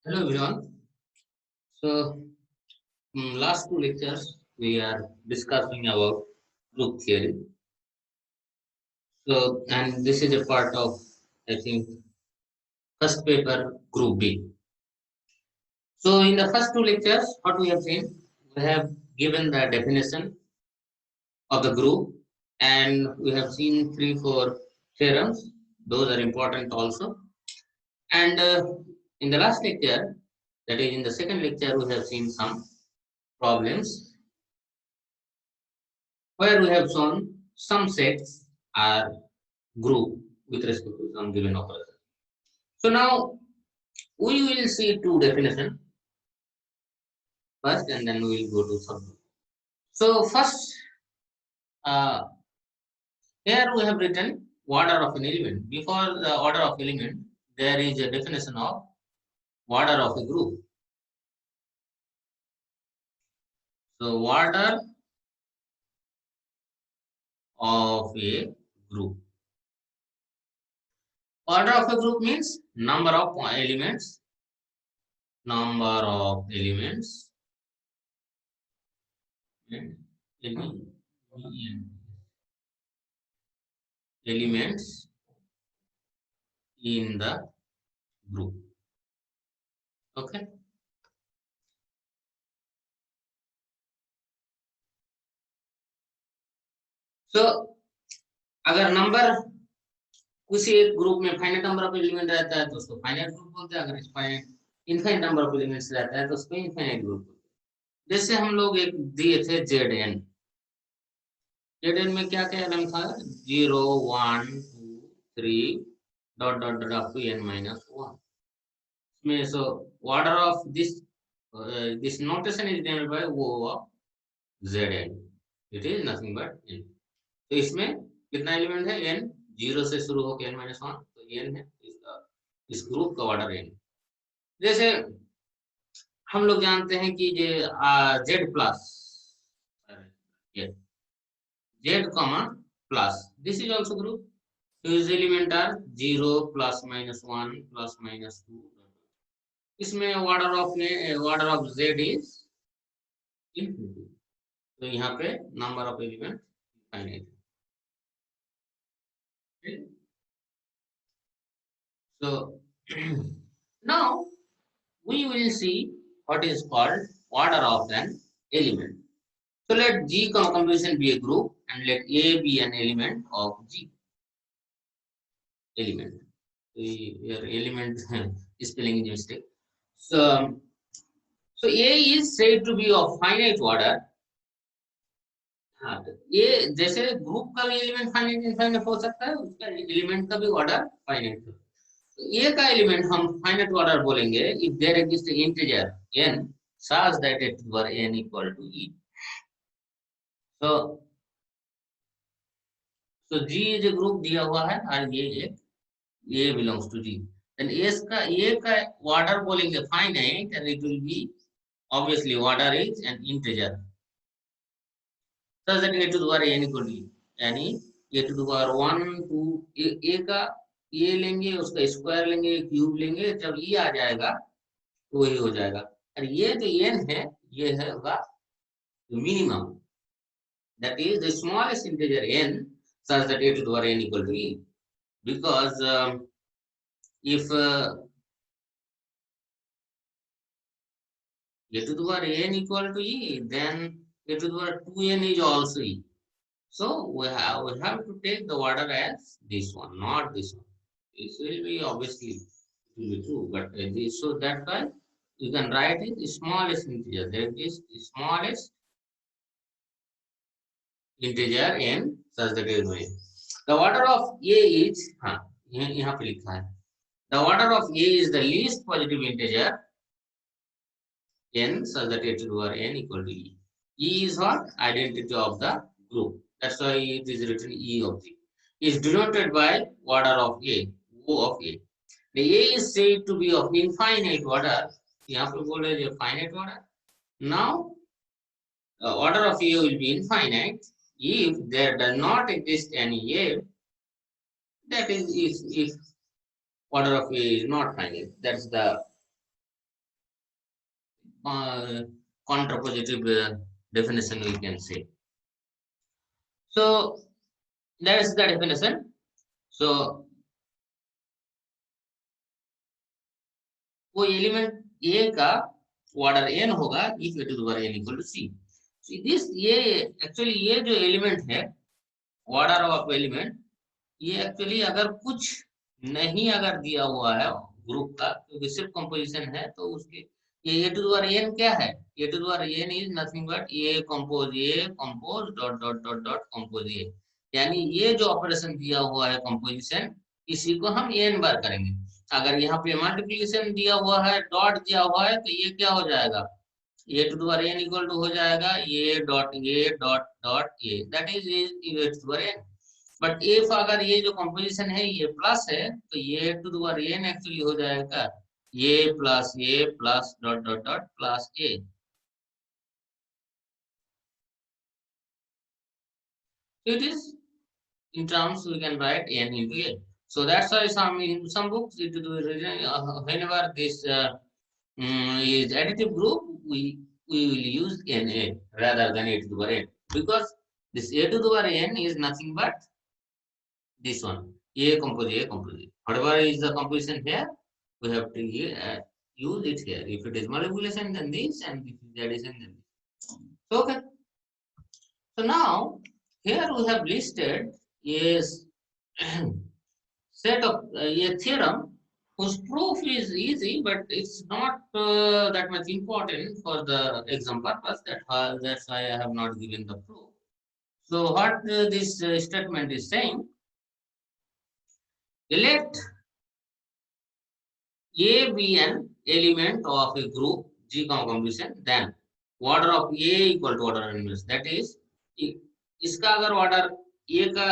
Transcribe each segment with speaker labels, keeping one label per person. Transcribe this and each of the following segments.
Speaker 1: Hello everyone. So, last two lectures we are discussing about group theory. So, and this is a part of, I think, first paper group B. So, in the first two lectures, what we have seen, we have given the definition of the group, and we have seen three, four theorems. Those are important also. And in the last lecture, that is in the second lecture, we have seen some problems where we have shown some sets are group with respect to some given operation. So now we will see two definition first and then we will go to subgroup. So first, uh, here we have written order of an element. Before the order of element, there is a definition of order of a group. So order of a group. Order of a group means number of elements, and elements in the group. Okay. So अगर number किसी एक group में finite number of element रहता है तो उसको finite group बोलते हैं, अगर finite infinite number of elements रहता है तो उसको इनफाइनाइट ग्रुप बोलते हैं। जैसे हम लोग एक दिए थे जेड एन में क्या क्या एलिमेंट था, 0 1 2 3 dot dot dot up to n minus 1 में। So order of this notation is denoted by O of Zn, it is nothing but n। तो इसमें कितना एलिमेंट है, n, 0 से शुरू होकर n minus 1, तो n है इस ग्रुप का ऑर्डर n। जैसे हम लोग जानते हैं कि ये z plus z comma plus, this is also group. तो इस element r 0 plus minus 1 plus minus 2। इसमें order of z is infinity. तो यहाँ पे नंबर ऑफ एलिमेंट फाइनाइट है। So now we will see what is called order of an element. So let G composition be a group and let A be an element of G. Element. Your element spelling is mistake. So A is said to be of finite order. हाँ, ये जैसे group का भी element finite infinite हो सकता है, उसका element का भी ऑर्डर फाइनाइट है। A का एलिमेंट हम फाइनाइट ऑर्डर बोलेंगे if there exist integer n such that it were n equal to e. So G is a group दिया हुआ है और ये A belongs to G. Then A का ऑर्डर बोलेंगे finite and it will be obviously order is an integer such that a to the power n equal to e, यानी a to the power 1 2 A का ये लेंगे, उसका square लेंगे, cube लेंगे, जब ये आ जाएगा तो वही हो जाएगा। और ये जो n है ये है होगा minimum, that is the smallest integer n such that a to the power n equal to e, because if a to the power n equal to e, then a to the power 2n is also e. So we have to take the order as this one, not this one. This will be obviously it will be true, but this, so that's why you can write it smallest integer. There is smallest integer n such that is n. The order of a is यहाँ पे लिखा है, the order of a is the least positive integer n such that it will n equal to e. E is what? Identity of the group. That's why it is written E of G. Is denoted by order of A, O of A. The A is said to be of infinite order. यहाँ पे बोल रहे हैं finite order. Now, the order of A will be infinite if there does not exist any A. That is, if order of A is not finite. That's the contrapositive definition we can say. So that is the definition. So वो element ए का order n होगा if a to the power n equal to c. So this ये actually ये जो element है order of element, ये actually अगर कुछ नहीं अगर दिया हुआ है ग्रुप का, क्योंकि सिर्फ कंपोजिशन है, तो उसके ये a to the power n क्या है, a to the power n is nothing but a compose dot dot dot dot compose a, यानी ये जो ऑपरेशन दिया हुआ है कंपोजिशन, इसी को हम n बार करेंगे। अगर यहाँ पे मल्टीप्लिकेशन दिया हुआ है, डॉट दिया हुआ है, तो ये क्या हो जाएगा, a to the power n equal to हो जाएगा a dot a, that is a to the power n। But if अगर ये जो कंपोजिशन है ये प्लस है, तो ये to the power n actually हो जाएगा a plus dot dot dot plus a। So it is in terms we can write n into a. So that's why in some books it whenever this is additive group, we will use na rather than a to the power n, because this a to the power n is nothing but this one, a compose. Whatever is the composition here, we have to use it here. If it is multiplication, then this, and if it is addition, then this. So, okay. So now here we have listed a set of a theorem whose proof is easy, but it's not that much important for the exam purpose. That's why I have not given the proof. So what this statement is saying, let A be an element of a group G composition, then order of A equal to order inverse. That is, इसका अगर order A का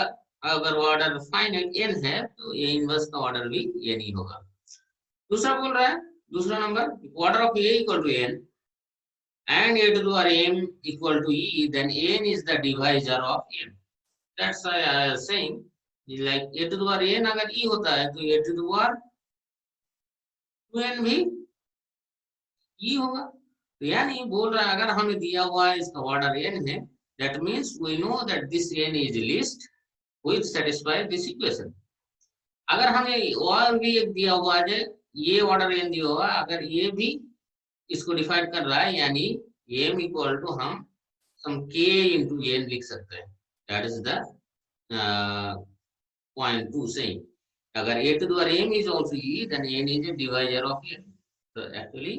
Speaker 1: अगर order final n है, तो A inverse का order भी n ही होगा। दूसरा बोल रहा है, दूसरा number, order of A equal to n and A to the power m equal to E, then n is the divisor of m. That's why I am saying, like A to the power n अगर E होता है, तो A to the power 2n भी E होगा। तो यानी बोल रहा है अगर हमें दिया हुआ है इसका ऑर्डर n है, that means we know that this n is least which satisfy this equation। अगर हमें और भी एक दिया हुआ है, ये ऑर्डर n दिया हुआ, अगर ये भी इसको डिफाइन कर रहा है, यानी m इक्वल टू हम सम k into n लिख सकते हैं। That is the point two saying, अगर a to the power m is also e, then n is a divisor of n। तो एक्चुअली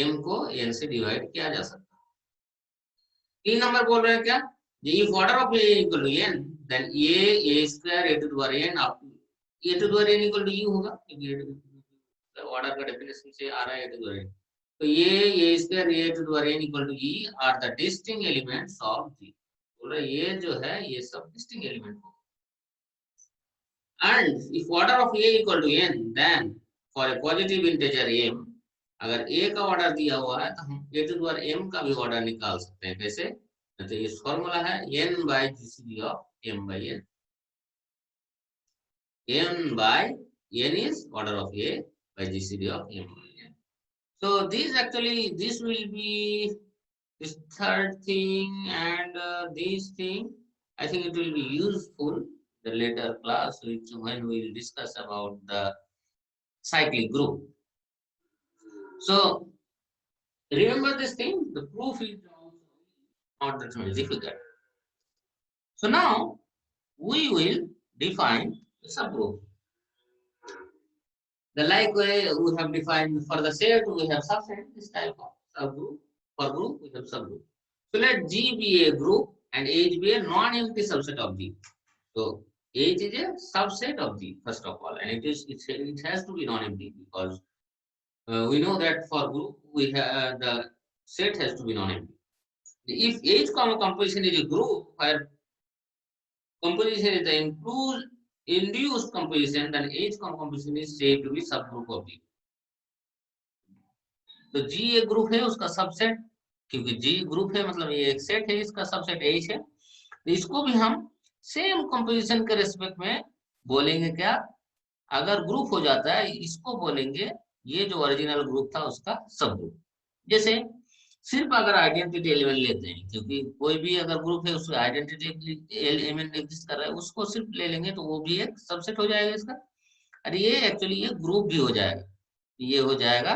Speaker 1: m को n से डिवाइड किया जा सकता है। 3 नंबर बोल रहे हैं क्या, if order of a equal to n, then a square a to the power n up to a to the power n equal to e होगा, क्योंकि ऑर्डर का डेफिनेशन से आ रहा है a to the power n। तो ये a square a to the power n equal to e are the distinct elements of G। बोल रहे ये जो है ये सब distinct element होगा। And if order of a equal to n, then for a positive integer m, अगर a का ऑर्डर दिया हुआ है, तो हम a to the power m का भी ऑर्डर निकाल सकते हैं। कैसे, तो इस फॉर्मूला है n by GCD of m by n। n by n is order of a by GCD of m by n। So this will be this third thing, and this thing I think it will be useful the later class, which when we will discuss about the cyclic group. So remember this thing, the proof is not that much difficult. So now we will define the subgroup. The like way we have defined for the set, we have subset, this type of subgroup. For group, we have subgroup. So let G be a group and H be a non-empty subset of G. So H is a subset of G first of all, and it has to be non-empty, because we know that for group we have the set has to be non-empty. If H composition is a group where composition is the induced composition, then H composition is said to be subgroup of G। तो G एक group है उसका subset, क्योंकि G group है मतलब ये एक set है, इसका सबसेट H है। तो इसको भी हम सेम कंपोजिशन के रिस्पेक्ट में बोलेंगे क्या, अगर ग्रुप हो जाता है इसको बोलेंगे ये जो ओरिजिनल ग्रुप था उसका सब ग्रुप। जैसे सिर्फ अगर आइडेंटिटी एलिमेंट लेते हैं, क्योंकि कोई भी अगर ग्रुप है उसमें आइडेंटिटी एलिमेंट एग्जिस्ट कर रहा है, उसको सिर्फ ले लेंगे तो वो भी एक सबसेट हो जाएगा इसका। और ये एक्चुअली ये ग्रुप भी हो जाएगा, ये हो जाएगा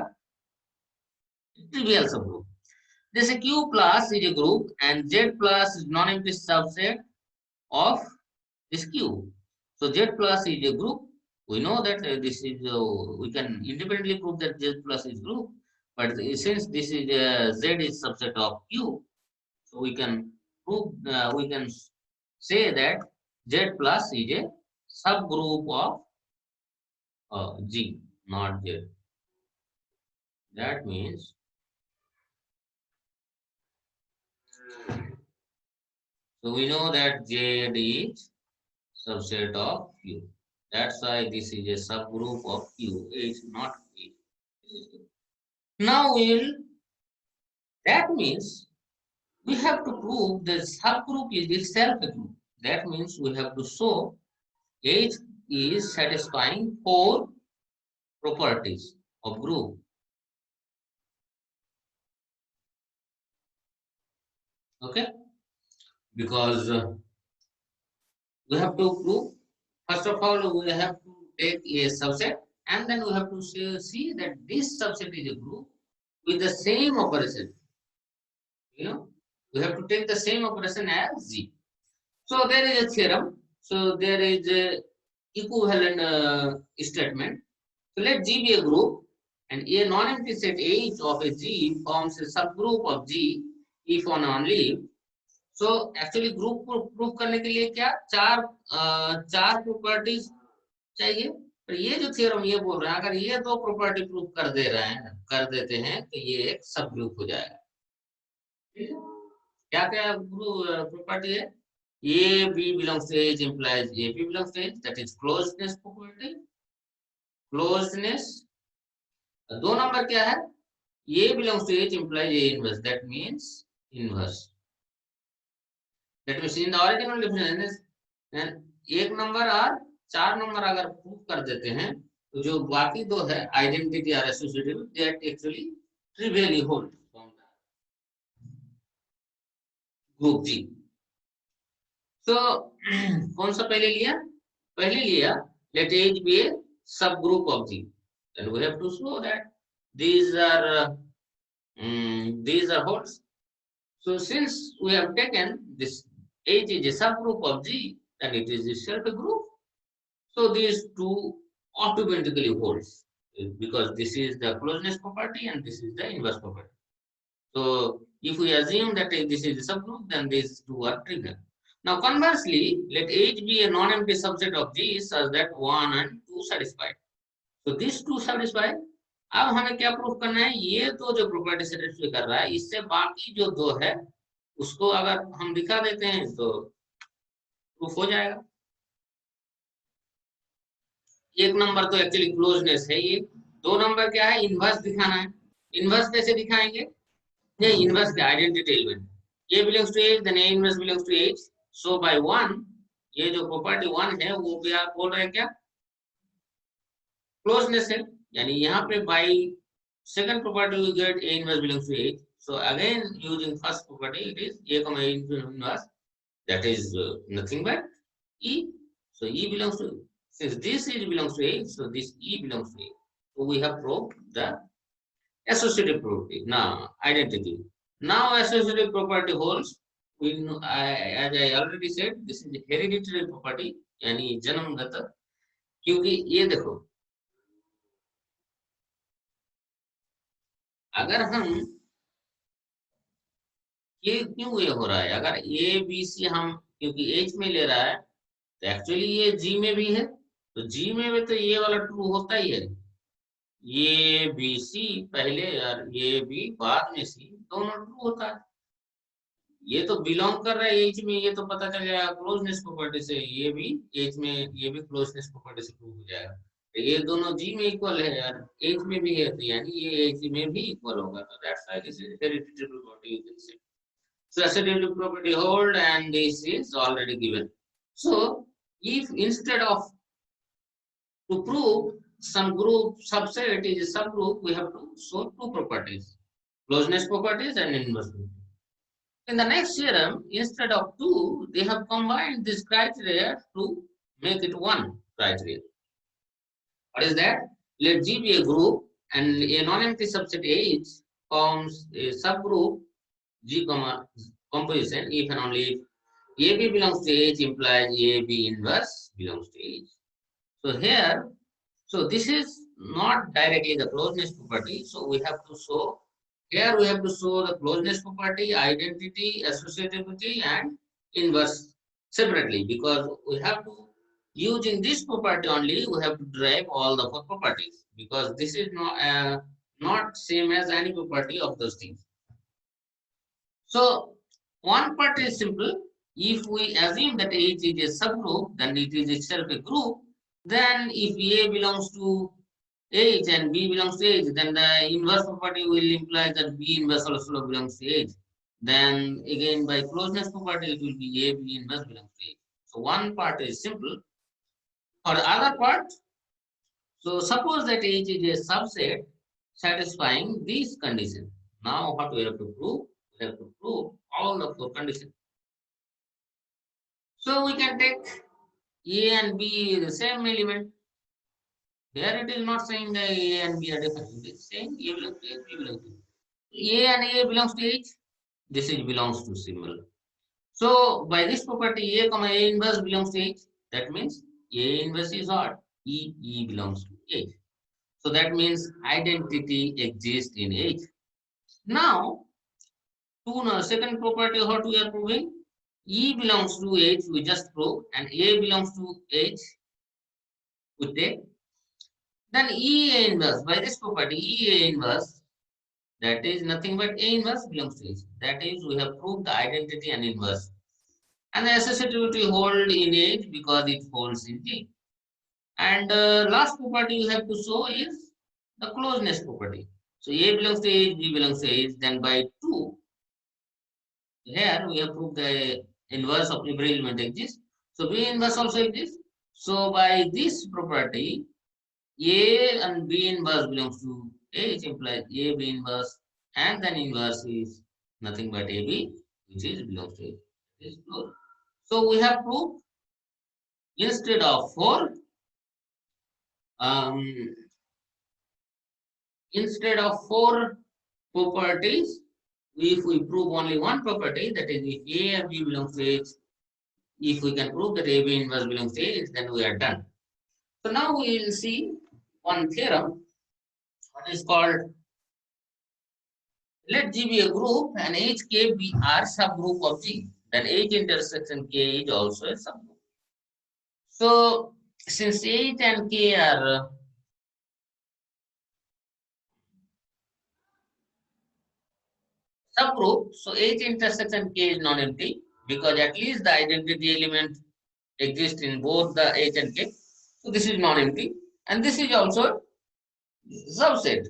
Speaker 1: ट्रिवियल सब ग्रुप। जैसे Q plus is a group and Z plus is non-empty subset of this Q. So Z plus is a group. We know that this is we can independently prove that Z plus is group, but since this is Z is subset of Q, so we can prove we can say that Z plus is a subgroup of G, not Z. That means so we know that Z is subset of Q. That's why this is a subgroup of Q. It's not Q. Now that means we have to prove the subgroup is itself a group. That means we have to show H is satisfying four properties of group. Okay? Because we have to prove, first of all, we have to take a subset and then we have to see that this subset is a group with the same operation. We have to take the same operation as Z. So there is a theorem. So there is a equivalent statement. So let G be a group and a non-empty set H of a G forms a subgroup of G if and only. So actually group को prove करने के लिए क्या चार properties चाहिए। पर ये जो theorem ये बोल रहा है, अगर ये दो property prove कर देते हैं तो ये एक सब ग्रुप हो जाएगा। क्या क्या प्रॉपर्टी है? A B belongs to H implies A B belongs to H, that is closeness property. Closeness। दो नंबर क्या है? A belongs to H implies A inverse, that means inverse. That means in the original definition एक number और चार number अगर prove कर देते हैं तो जो बाकी दो है आइडेंटिटी और associative that actually trivially hold group G. तो कौन सा पहले लिया? पहले लिया let H be a subgroup of G, and we have to show that these are holes. So since we have taken this H is a subgroup of G, then it is itself a group. So these two automatically holds because this is the closeness property and this is the inverse property. So if we assume that this is a subgroup, then these two are trivial. Now conversely, let H be a non-empty subset of G such that 1 and 2 satisfied. So these two satisfied. अब हमें क्या proof करना है? ये तो जो property satisfy कर रहा है इससे बाकी जो दो है उसको अगर हम दिखा देते हैं तो प्रूफ हो जाएगा। एक नंबर तो एक्चुअली क्लोजनेस है, ये दो नंबर क्या है? इनवर्स दिखाना है। इनवर्स कैसे दिखाएंगे? ये इनवर्स के identity element A belongs to H, then A inverse belongs to H. So by 1, ये जो प्रॉपर्टी 1 है वो भी आप बोल रहे हैं क्या? क्लोजनेस है, यानी यहाँ पे by second property we get A inverse belongs to H. So again using first property it is A comma A inverse, that is nothing but E. So E belongs to, since this E belongs to A, so this E belongs to A. So we have proved the associative property. Now identity. Now associative property holds. We know, as I already said, this is hereditary property, यानी जन्मगत। क्योंकि ये देखो, अगर हम ये क्यों ये हो रहा है, अगर ए बी सी हम क्योंकि एच में ले रहा है तो एक्चुअली ये जी में भी है, तो जी में भी तो ये वाला ट्रू होता ही है। ये बी सी पहले और ये बी बाद में सी, दोनों ट्रू होता है। ये तो बिलोंग कर रहा है एच में, ये तो पता चल जाएगा क्लोजनेस प्रॉपर्टी से, ये भी एच में ये भी क्लोजनेस प्रॉपर्टी से प्रूव हो जाएगा। तो ये दोनों जी में इक्वल है यार, एच में भी है तो यानी ये एच में भी इक्वल होगा। तो that's why this is hereditary property you can say. So associative property hold and this is already given. So if instead of to prove some group subset is a subgroup, we have to show two properties. closeness properties and inverse properties. In the next theorem, instead of two, they have combined this criteria to make it one criteria. What is that? Let G be a group and a non-empty subset H forms a subgroup G comma composition if and only if AB belongs to H implies AB inverse belongs to H. So here, so this is not directly the closeness property. So we have to show here we have to show the closeness property, identity, associativity, and inverse separately because we have to using this property only we have to derive all the four properties because this is not same as any property of those things. So one part is simple. If we assume that H is a subgroup, then it is itself a group. Then if A belongs to H and B belongs to H, then the inverse property will imply that B inverse also belongs to H. Then again by closeness property, it will be A, B inverse belongs to H. So one part is simple. For the other part, so suppose that H is a subset satisfying these conditions. Now what we have to prove? We have to prove all the four conditions. So we can take A and B the same element. Here it is not saying that A and B are different. It is saying A belongs to H, B belongs to H. A and A belongs to H. This is belongs to symbol. So by this property A comma A inverse belongs to H. That means A inverse is odd. E belongs to H. So that means identity exists in H. Now, second property what we are proving? E belongs to H, we just prove, and A belongs to H, we take. Then E inverse, by this property, E inverse, that is nothing but A inverse belongs to H. That is, we have proved the identity and inverse. And the associativity hold in H because it holds in G. And last property we have to show is the closeness property. So A belongs to H, B belongs to H, then by 2, here we have proved the inverse of every element exists. So B inverse also exists. So by this property, A and B inverse belongs to H implies A B inverse and then inverse is nothing but AB which is belongs to H. So we have proved instead of um, four properties, if we prove only one property, that is if A and B belongs to H, if we can prove that AB inverse belongs to H, then we are done. So now we will see one theorem, what is called, let G be a group and H, K, B are subgroup of G. Then H intersection K is also a subgroup. So since H and K are subgroup, so H intersection K is non-empty because at least the identity element exists in both the H and K. So this is non-empty and this is also subset.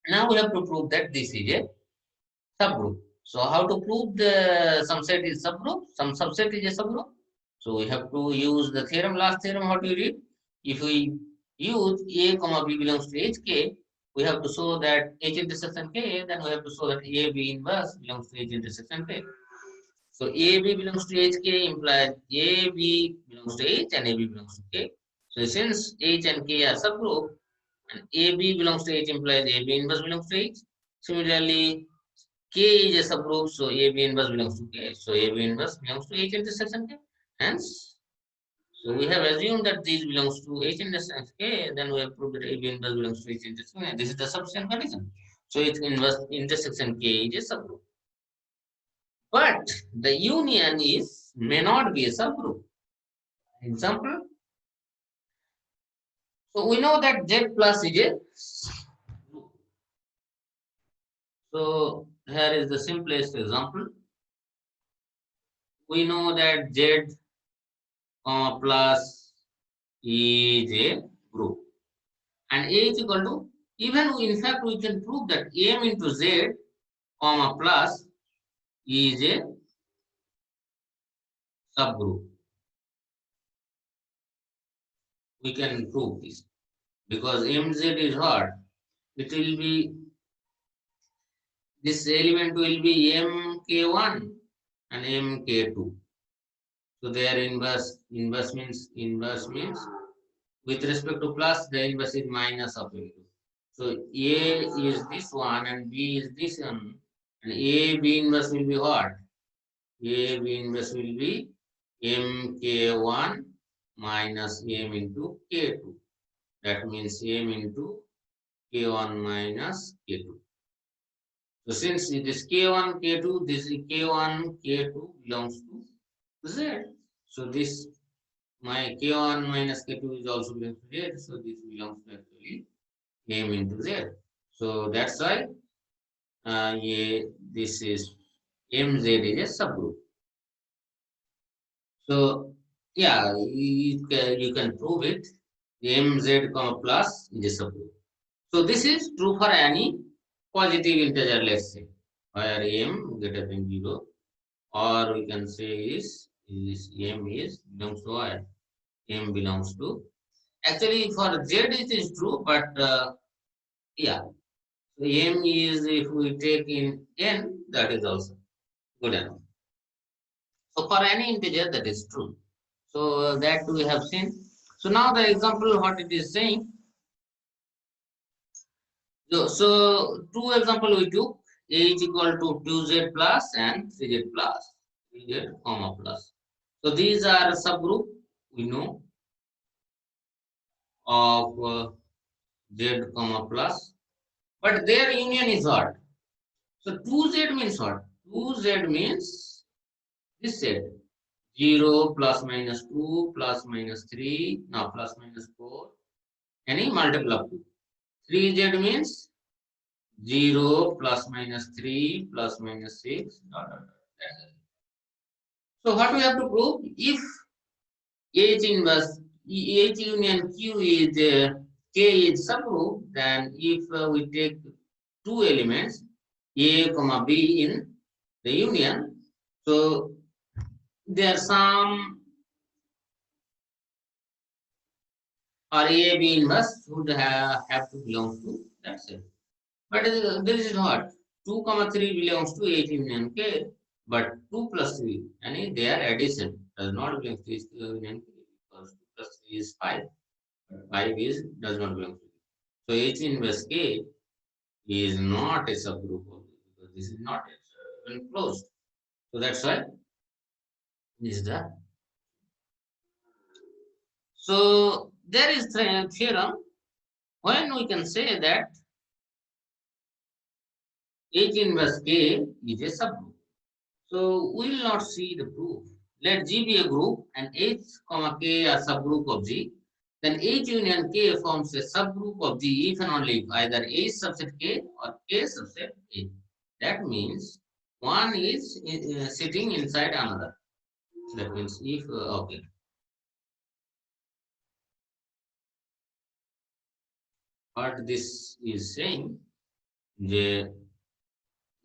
Speaker 1: Now we have to prove that this is a subgroup. So how to prove the subset is subgroup? Some subset is a subgroup. So we have to use the theorem. Last theorem, how do you read? If we use A comma B belongs to HK, we have to show that H intersection K, then we have to show that A B inverse belongs to H intersection K. So A B belongs to HK implies A B belongs to H and A B belongs to K. So since H and K are subgroup and A B belongs to H implies A B inverse belongs to H. Similarly, K is a subgroup, so A B inverse belongs to K. So A B inverse belongs to H intersection K. Hence, so we have assumed that this belongs to H intersection K, then we have proved that A B inverse belongs to H intersection K. This is the sufficient condition. So its inverse intersection K is a subgroup. But the union is may not be a subgroup. Example. So we know that Z plus is a group. So here is the simplest example. We know that Z plus is a group and A is equal to, even in fact we can prove that M into Z comma plus is a subgroup. We can prove this. Because MZ is hard, it will be this element will be mk1 and mk2. So their inverse means with respect to plus, the inverse is minus of a2. So A is this one and B is this one, and A B inverse will be what? A B inverse will be mk1 minus m into k2. That means m into k1 minus k2. So since it is k1 k2, this is k1 k2 belongs to z. So this my k1 minus k2 is also belongs to z. So this belongs to actually m into z. So that's why this is mz is a subgroup. So yeah, you can prove it. Mz comma plus is a subgroup. So this is true for any positive integer, let's say, where m greater than 0, or we can say is m is belongs to what? M belongs to, actually for z it is true, but yeah, so m is, if we take in n, that is also good enough. So for any integer, that is true. So that we have seen. So now the example, what it is saying. So two example we took, a is equal to 2z plus and 3z plus, 3z comma plus. So these are subgroup we know of z comma plus, but their union is what? So 2z means what? 2z means this set 0 plus minus 2 plus minus 3, now plus minus 4, any multiple of 2. 3z means 0 plus minus 3 plus minus 6, dot, dot, dot. So what we have to prove? If H inverse, H union Q is K is subgroup, then if we take two elements A comma B in the union, so their sum or A B inverse would have to belong to that set. But this is what? 2 comma 3 belongs to H union K, but 2 plus 3, and their addition does not belong to H union K, because 2 plus 3 is 5. 5 is does not belong to it. So H inverse K is not a subgroup of this, because this is not even closed. So that's why this is the. So there is a theorem when we can say that H inverse K is a subgroup. So we will not see the proof. Let G be a group and H comma K a subgroup of G. Then H union K forms a subgroup of G if and only if either H subset K or K subset A. That means one is sitting inside another. That means if, okay. What this is saying, जे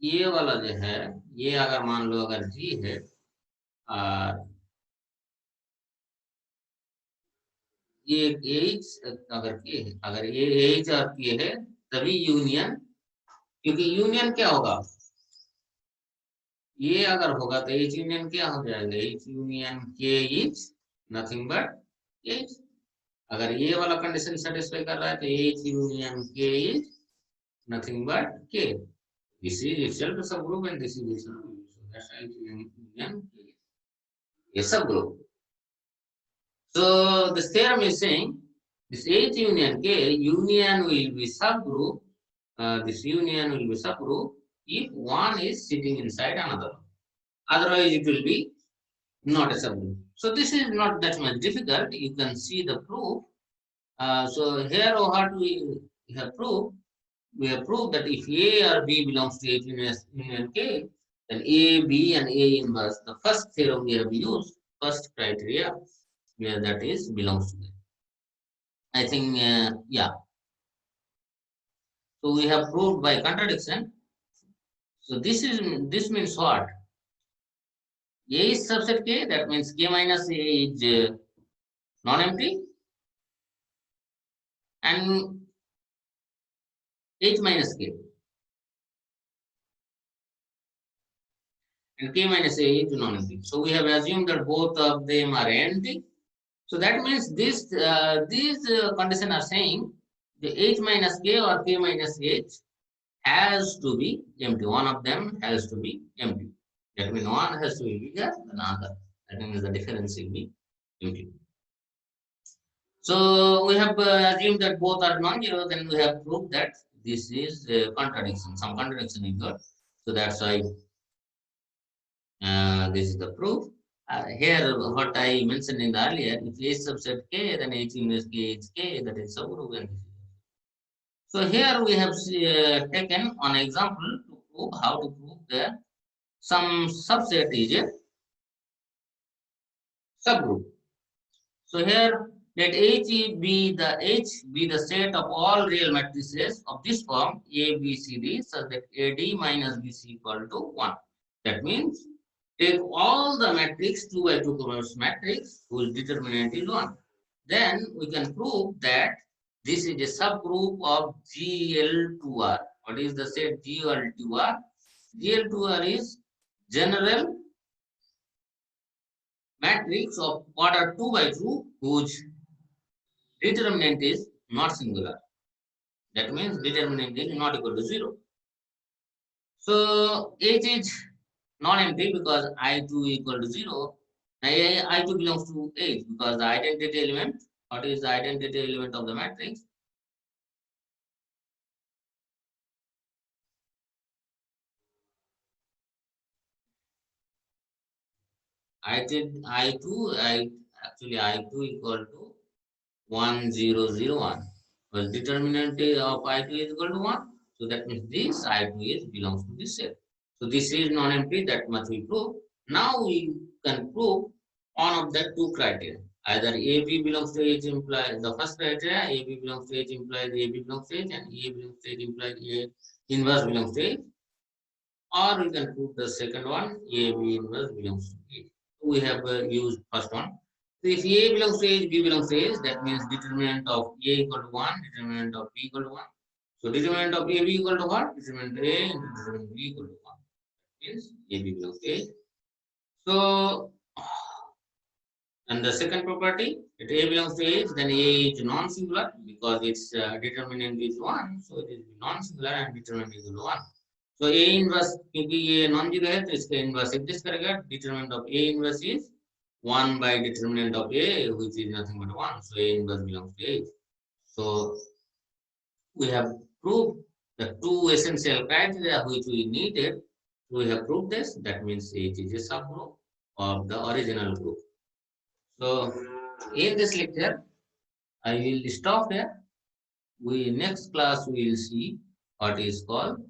Speaker 1: ये वाला जो है, ये अगर मान लो अगर G है और ये H अगर K है, अगर ये H और K है, तभी यूनियन, क्योंकि यूनियन क्या होगा, ये अगर होगा तो H यूनियन क्या हो जाएगा, H union K is nothing but H. अगर ये वाला कंडीशन सेटिस्फाई कर रहा है तो H union K is nothing but K. This is itself a subgroup and this is itself. So that's why H union K is a subgroup. So this theorem is saying this H union K union will be subgroup. This union will be subgroup if one is sitting inside another. Otherwise, it will be not a subgroup. So this is not that much difficult. You can see the proof. So here what we have proved, we have proved that if A or B belongs to H union K, then A, B, and A inverse. The first theorem we have used, first criteria, where that is belongs to them. I think, yeah. So we have proved by contradiction. So this means what? A is subset K, that means K minus A is non-empty, and H minus K. and k minus a is non-empty. So we have assumed that both of them are empty. So that means these conditions are saying the h minus k or k minus h has to be empty. One of them has to be empty. That means one has to be bigger than other. That means the difference will be empty. So we have assumed that both are non-zero. Then we have proved that this is a contradiction. Some contradiction is there. So that's why this is the proof. Here, what I mentioned in the earlier, if A subset K, then H inverse K is K, that is subgroup. And so here we have taken an example to prove how to prove that some subset is a subgroup. So here let H be the set of all real matrices of this form A, B, C, D such that AD minus BC equal to 1. That means take all the matrix 2 by 2 columns matrix whose determinant is 1. Then we can prove that this is a subgroup of GL2R. What is the set GL2R? GL2R is general matrix of order 2 by 2 whose determinant is not singular. That means determinant is not equal to 0. So H is non-empty because I2 equal to 0. Now I2 belongs to H because the identity element, what is the identity element of the matrix? Actually I2 equal to 1001. Because determinant of I2 is equal to 1. So that means this I2 is belongs to this set. So this is non-empty, that much we prove. Now we can prove one of the two criteria. Either AB belongs to H implies the first criteria, AB belongs to H implies AB belongs to H, and A belongs to H implies A inverse belongs to H. Or we can prove the second one, AB inverse belongs to H. We have used first one. So if A belongs to H, B belongs to H, that means determinant of A equal to 1, determinant of B equal to 1. So determinant of AB equal to what? Determinant A into determinant B equal to 1. Means AB belongs to H. So, and the second property, if A belongs to H, then A is non-singular because its determinant is 1. So it is non-singular and determinant is 1. So A inverse, क्योंकि ये non-zero है तो इसका inverse exist करेगा. Determinant of A inverse is 1 by determinant of A, which is nothing but 1. So A inverse belongs to H. So we have proved the two essential criteria which we needed. We have proved this. That means H is a subgroup of the original group. So in this lecture, I will stop here. We next class we will see what is called